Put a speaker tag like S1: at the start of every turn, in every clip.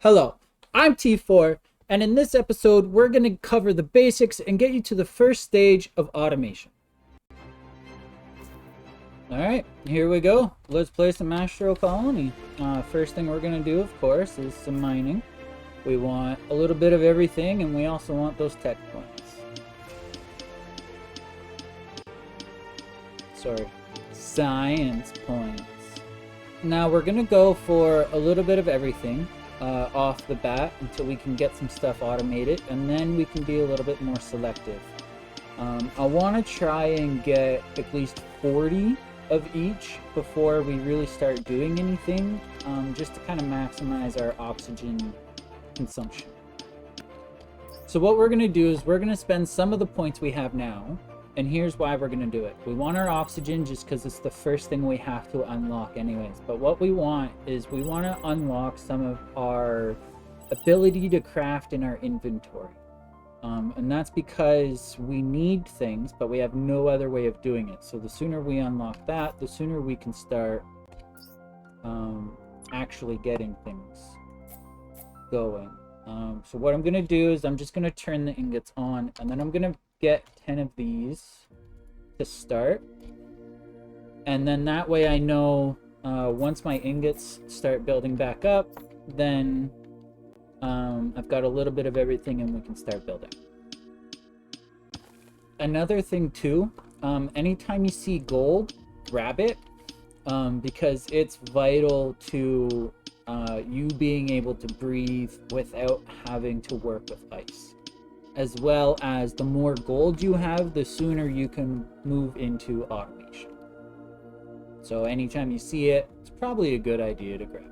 S1: Hello, I'm T4, and in this episode, we're going to cover the basics and get you to the first stage of automation. Alright, here we go. Let's play some Astro Colony. First thing we're going to do, of course, is some mining. We want a little bit of everything, and we also want those tech points. Sorry, science points. Now we're going to go for a little bit of everything. Off the bat until we can get some stuff automated, and then we can be a little bit more selective. I want to try and get at least 40 of each before we really start doing anything, just to kind of maximize our oxygen consumption. So what we're going to do is we're going to spend some of the points we have now, and here's why we're going to do it. We want our oxygen just because it's the first thing we have to unlock anyways. But what we want is we want to unlock some of our ability to craft in our inventory. And that's because we need things, but we have no other way of doing it. So the sooner we unlock that, the sooner we can start actually getting things going. So what I'm going to do is I'm just going to turn the ingots on, and then I'm going to get 10 of these to start, and then that way I know once my ingots start building back up, then I've got a little bit of everything and we can start building. Another thing too, anytime you see gold, grab it, because it's vital to you being able to breathe without having to work with ice. As well as the more gold you have, the sooner you can move into automation. So anytime you see it, it's probably a good idea to grab it.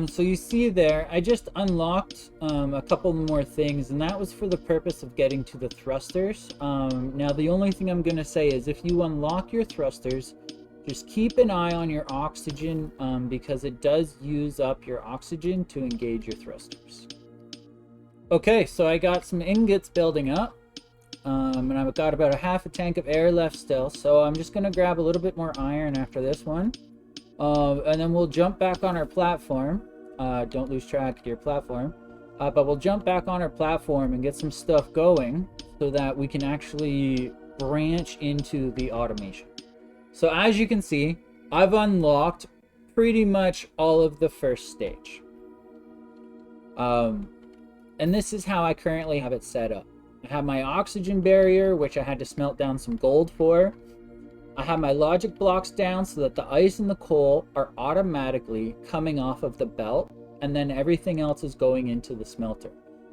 S1: So you see there, I just unlocked a couple more things, and that was for the purpose of getting to the thrusters. Now the only thing I'm going to say is if you unlock your thrusters, just keep an eye on your oxygen, because it does use up your oxygen to engage your thrusters. Okay, so I got some ingots building up, and I've got about a half a tank of air left still, so I'm just going to grab a little bit more iron after this one. And then we'll jump back on our platform. Don't lose track of your platform. But we'll jump back on our platform and get some stuff going so that we can actually branch into the automation. So as you can see, I've unlocked pretty much all of the first stage. And this is how I currently have it set up. I have my oxygen barrier, which I had to smelt down some gold for. I have my logic blocks down so that the ice and the coal are automatically coming off of the belt, and then everything else is going into the smelter.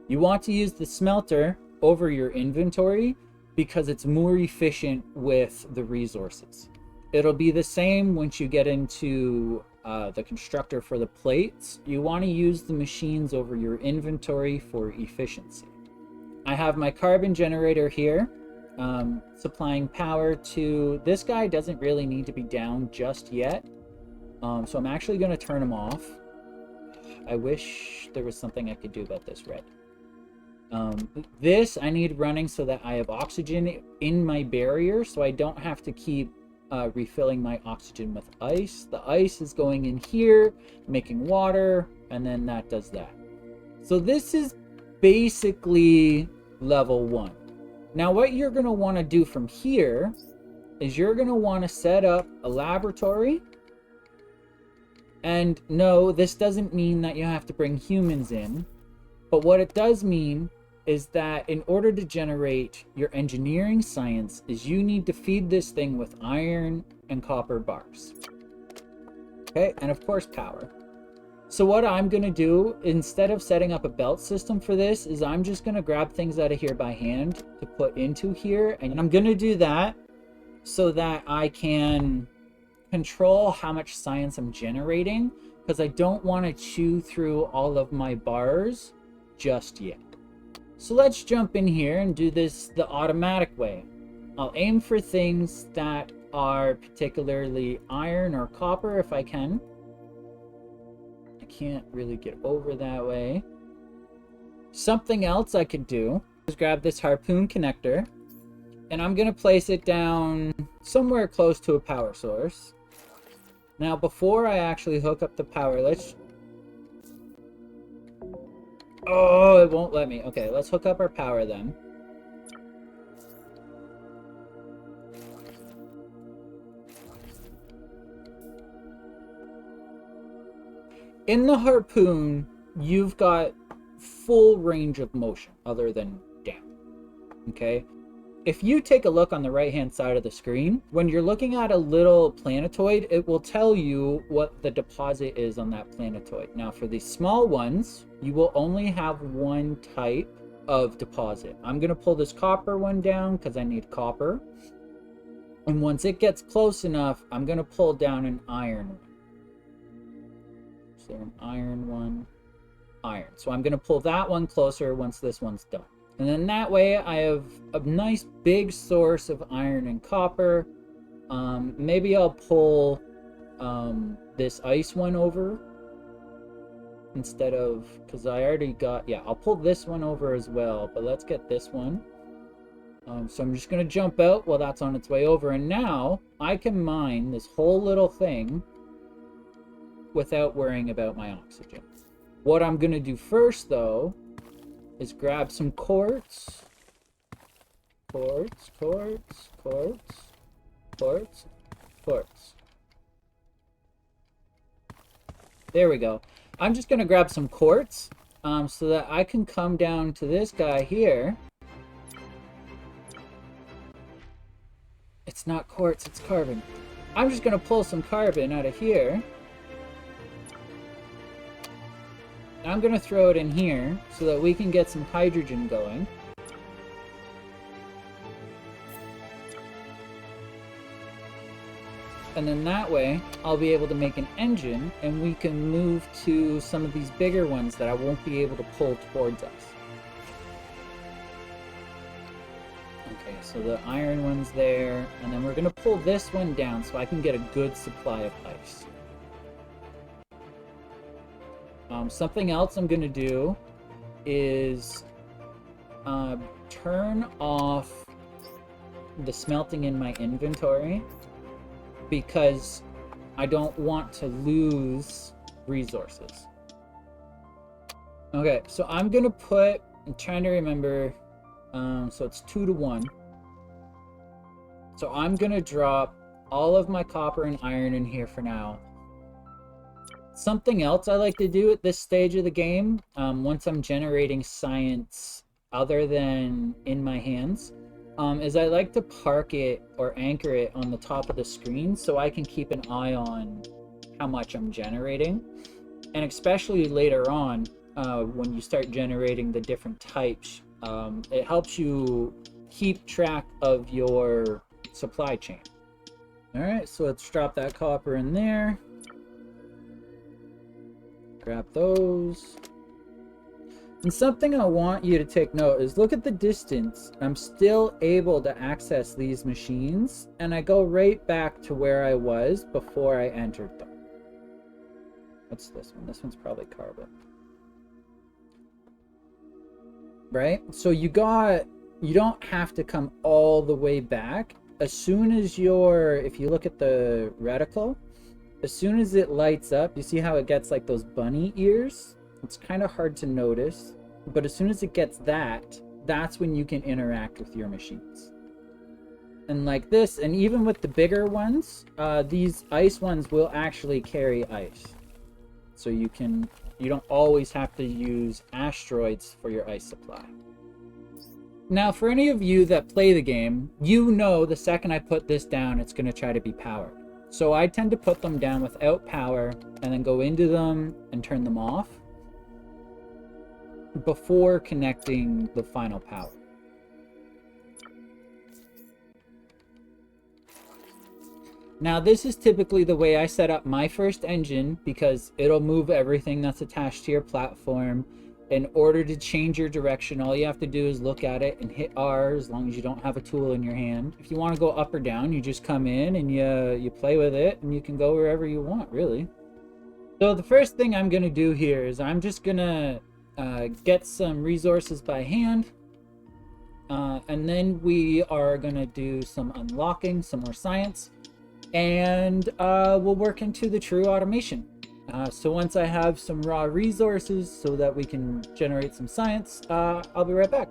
S1: You want to use the smelter over your inventory because it's more efficient with the resources. It'll be the same once you get into the constructor for the plates. You want to use the machines over your inventory for efficiency. I have my carbon generator here. Supplying power to this guy doesn't really need to be down just yet, so I'm actually going to turn him off. I wish there was something I could do about this red. This I need running so that I have oxygen in my barrier, so I don't have to keep refilling my oxygen with ice. The ice is going in here, making water, and then that does that. So this is basically level 1. Now what you're going to want to do from here is you're going to want to set up a laboratory. And no, this doesn't mean that you have to bring humans in. But what it does mean is that in order to generate your engineering science is you need to feed this thing with iron and copper bars. Okay, and of course power. So what I'm going to do, instead of setting up a belt system for this, is I'm just going to grab things out of here by hand to put into here. And I'm going to do that so that I can control how much science I'm generating, because I don't want to chew through all of my bars just yet. So let's jump in here and do this the automatic way. I'll aim for things that are particularly iron or copper if I can. Can't really get over that way. Something else I could do is grab this harpoon connector, and I'm gonna place it down somewhere close to a power source. Now, before I actually hook up the power, oh, it won't let me. Okay, let's hook up our power then. In the harpoon, you've got full range of motion other than down. Okay? If you take a look on the right-hand side of the screen, when you're looking at a little planetoid, it will tell you what the deposit is on that planetoid. Now, for these small ones, you will only have one type of deposit. I'm going to pull this copper one down because I need copper. And once it gets close enough, I'm going to pull down an iron one. Is there an iron one? Iron. So I'm going to pull that one closer once this one's done. And then that way I have a nice big source of iron and copper. Maybe I'll pull this ice one over instead of, because I already got, yeah, I'll pull this one over as well, but let's get this one. So I'm just going to jump out while that's on its way over. And now I can mine this whole little thing without worrying about my oxygen. What I'm going to do first, though, is grab some quartz. Quartz. There we go. I'm just going to grab some quartz so that I can come down to this guy here. It's not quartz, it's carbon. I'm just going to pull some carbon out of here. I'm going to throw it in here so that we can get some hydrogen going. And then that way, I'll be able to make an engine, and we can move to some of these bigger ones that I won't be able to pull towards us. Okay, so the iron one's there, and then we're going to pull this one down so I can get a good supply of ice. Something else I'm going to do is turn off the smelting in my inventory because I don't want to lose resources. Okay, so I'm going to put, I'm trying to remember, so it's 2 to 1. So I'm going to drop all of my copper and iron in here for now. Something else I like to do at this stage of the game, once I'm generating science other than in my hands, is I like to park it or anchor it on the top of the screen so I can keep an eye on how much I'm generating. And especially later on, when you start generating the different types, it helps you keep track of your supply chain. Alright, so let's drop that copper in there. Grab those. And something I want you to take note is look at the distance. I'm still able to access these machines, and I go right back to where I was before I entered them. What's this one? This one's probably carbon. Right? So you don't have to come all the way back. As soon as if you look at the reticle, as soon as it lights up, you see how it gets like those bunny ears? It's kind of hard to notice, but as soon as it gets that, that's when you can interact with your machines. And like this, and even with the bigger ones, these ice ones will actually carry ice. So you don't always have to use asteroids for your ice supply. Now, for any of you that play the game, you know the second I put this down, it's going to try to be powered. So I tend to put them down without power and then go into them and turn them off before connecting the final power. Now this is typically the way I set up my first engine because it'll move everything that's attached to your platform. In order to change your direction, all you have to do is look at it and hit R as long as you don't have a tool in your hand. If you want to go up or down, you just come in and you play with it and you can go wherever you want, really. So the first thing I'm going to do here is I'm just going to get some resources by hand. And then we are going to do some unlocking, some more science. And we'll work into the true automation. So once I have some raw resources so that we can generate some science, I'll be right back.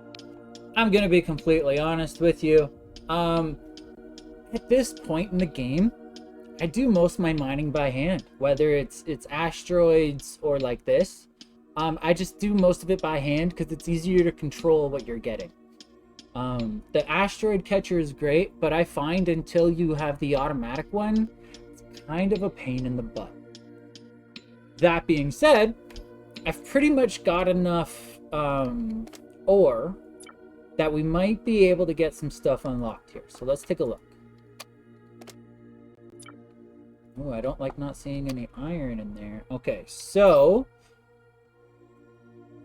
S1: I'm going to be completely honest with you. At this point in the game, I do most of my mining by hand, whether it's asteroids or like this. I just do most of it by hand because it's easier to control what you're getting. The asteroid catcher is great, but I find until you have the automatic one, it's kind of a pain in the butt. That being said, I've pretty much got enough ore that we might be able to get some stuff unlocked here. So let's take a look. Oh, I don't like not seeing any iron in there. Okay, so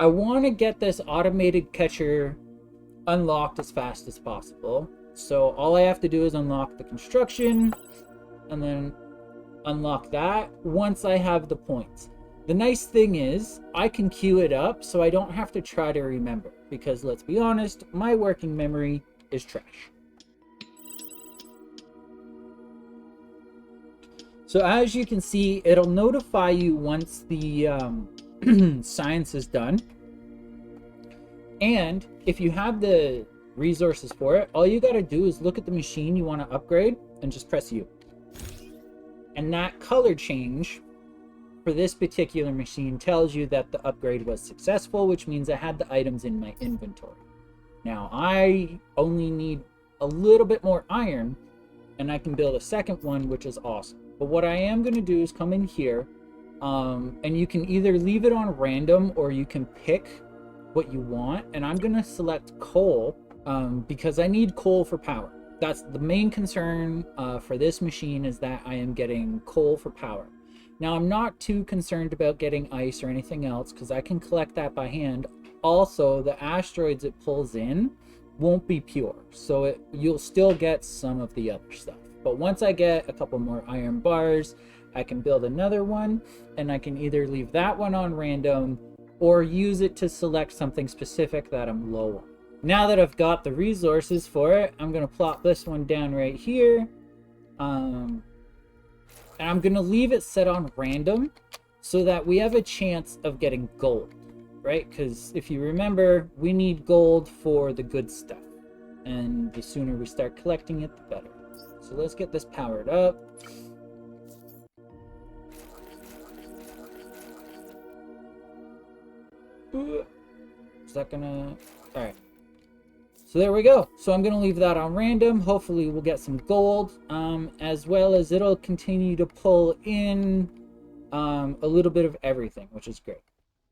S1: I want to get this automated catcher unlocked as fast as possible. So all I have to do is unlock the construction and then unlock that once I have the points. The nice thing is I can queue it up so I don't have to try to remember, because let's be honest, my working memory is trash. So as you can see, it'll notify you once the science is done. And if you have the resources for it, all you got to do is look at the machine you want to upgrade and just press U. And that color change for this particular machine tells you that the upgrade was successful, which means I had the items in my inventory. Now I only need a little bit more iron and I can build a second one, which is awesome. But what I am going to do is come in here and you can either leave it on random or you can pick what you want. And I'm going to select coal because I need coal for power. That's the main concern for this machine, is that I am getting coal for power. Now, I'm not too concerned about getting ice or anything else because I can collect that by hand. Also, the asteroids it pulls in won't be pure, so you'll still get some of the other stuff. But once I get a couple more iron bars, I can build another one, and I can either leave that one on random or use it to select something specific that I'm low on. Now that I've got the resources for it, I'm going to plop this one down right here. And I'm going to leave it set on random so that we have a chance of getting gold, right? Because if you remember, we need gold for the good stuff. And the sooner we start collecting it, the better. So let's get this powered up. Is that gonna... Alright. So there we go. So I'm going to leave that on random. Hopefully we'll get some gold, as well as it'll continue to pull in a little bit of everything, which is great.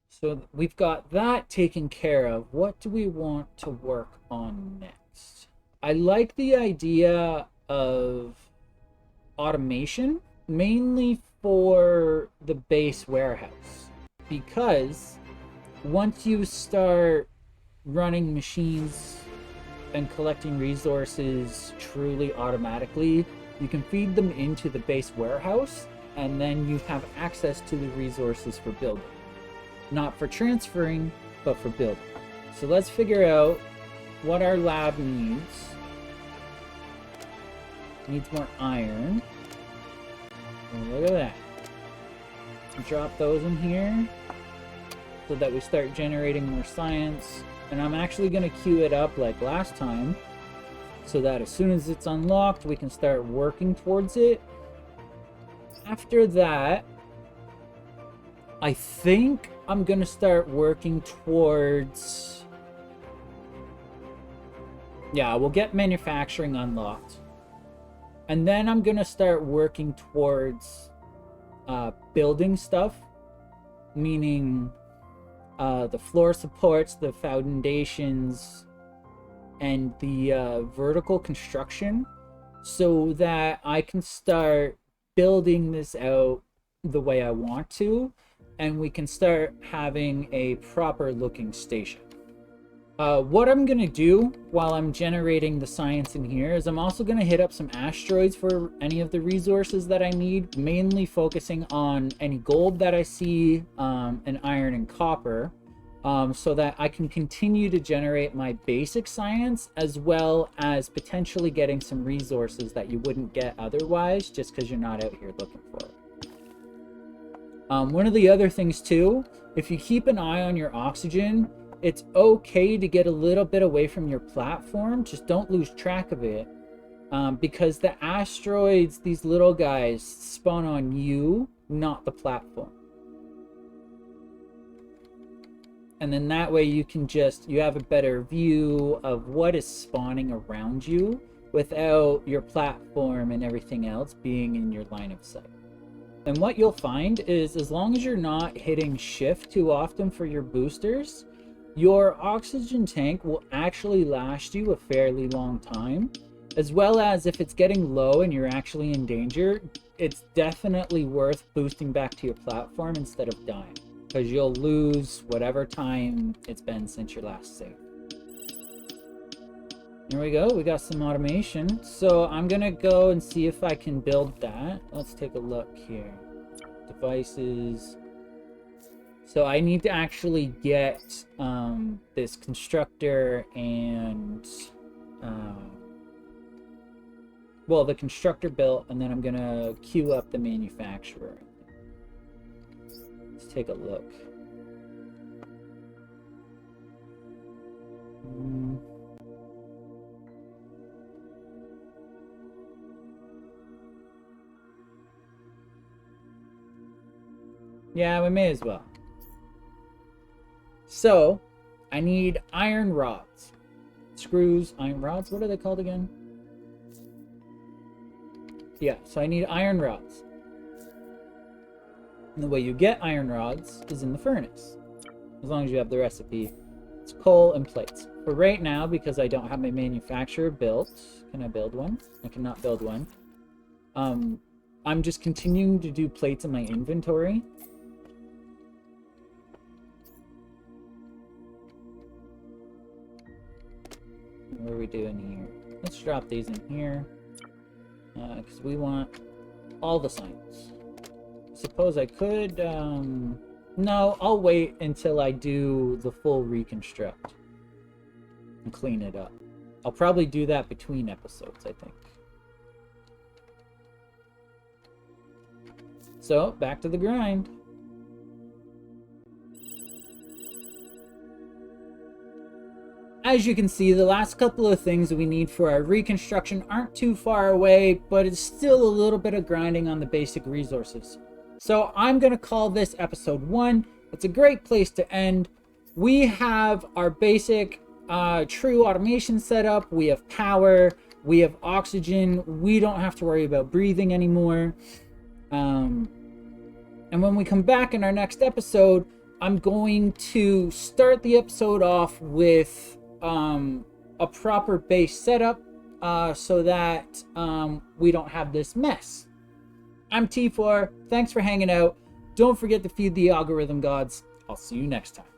S1: So we've got that taken care of. What do we want to work on next? I like the idea of automation, mainly for the base warehouse, because once you start running machines and collecting resources truly automatically, you can feed them into the base warehouse, and then you have access to the resources for building. Not for transferring, but for building. So let's figure out what our lab needs. Needs more iron. Oh, look at that. Drop those in here so that we start generating more science. And I'm actually going to queue it up like last time, so that as soon as it's unlocked, we can start working towards it. After that, I think I'm going to start working towards... Yeah, we'll get manufacturing unlocked. And then I'm going to start working towards building stuff, meaning... the floor supports, the foundations, and the vertical construction, so that I can start building this out the way I want to, and we can start having a proper looking station. What I'm going to do while I'm generating the science in here is I'm also going to hit up some asteroids for any of the resources that I need, mainly focusing on any gold that I see, and iron and copper. so that I can continue to generate my basic science, as well as potentially getting some resources that you wouldn't get otherwise, just because you're not out here looking for it. One of the other things too, if you keep an eye on your oxygen, it's okay to get a little bit away from your platform. Just don't lose track of it, because the asteroids, these little guys, spawn on you, not the platform. And then that way you can you have a better view of what is spawning around you without your platform and everything else being in your line of sight. And what you'll find is, as long as you're not hitting shift too often for your boosters, your oxygen tank will actually last you a fairly long time. As well as if it's getting low and you're actually in danger, it's definitely worth boosting back to your platform instead of dying, because you'll lose whatever time it's been since your last save. Here we go, we got some automation. So I'm gonna go and see if I can build that. Let's take a look here. Devices. So I need to actually get this constructor and well, the constructor built, and then I'm gonna queue up the manufacturer. Let's take a look. Yeah, we may as well. So, I need iron rods. Screws, iron rods, what are they called again? Yeah, so I need iron rods. And the way you get iron rods is in the furnace. As long as you have the recipe. It's coal and plates. For right now, because I don't have my manufacturer built, can I build one? I cannot build one. I'm just continuing to do plates in my inventory. What are we doing here? Let's drop these in here. Because we want all the science. Suppose I could, no, I'll wait until I do the full reconstruct and clean it up. I'll probably do that between episodes, I think. So, back to the grind. As you can see, the last couple of things that we need for our reconstruction aren't too far away, but it's still a little bit of grinding on the basic resources. So I'm going to call this episode 1. It's a great place to end. We have our basic true automation setup. We have power. We have oxygen. We don't have to worry about breathing anymore. And when we come back in our next episode, I'm going to start the episode off with a proper base setup so that we don't have this mess. I'm T4. Thanks for hanging out. Don't forget to feed the algorithm gods. I'll see you next time.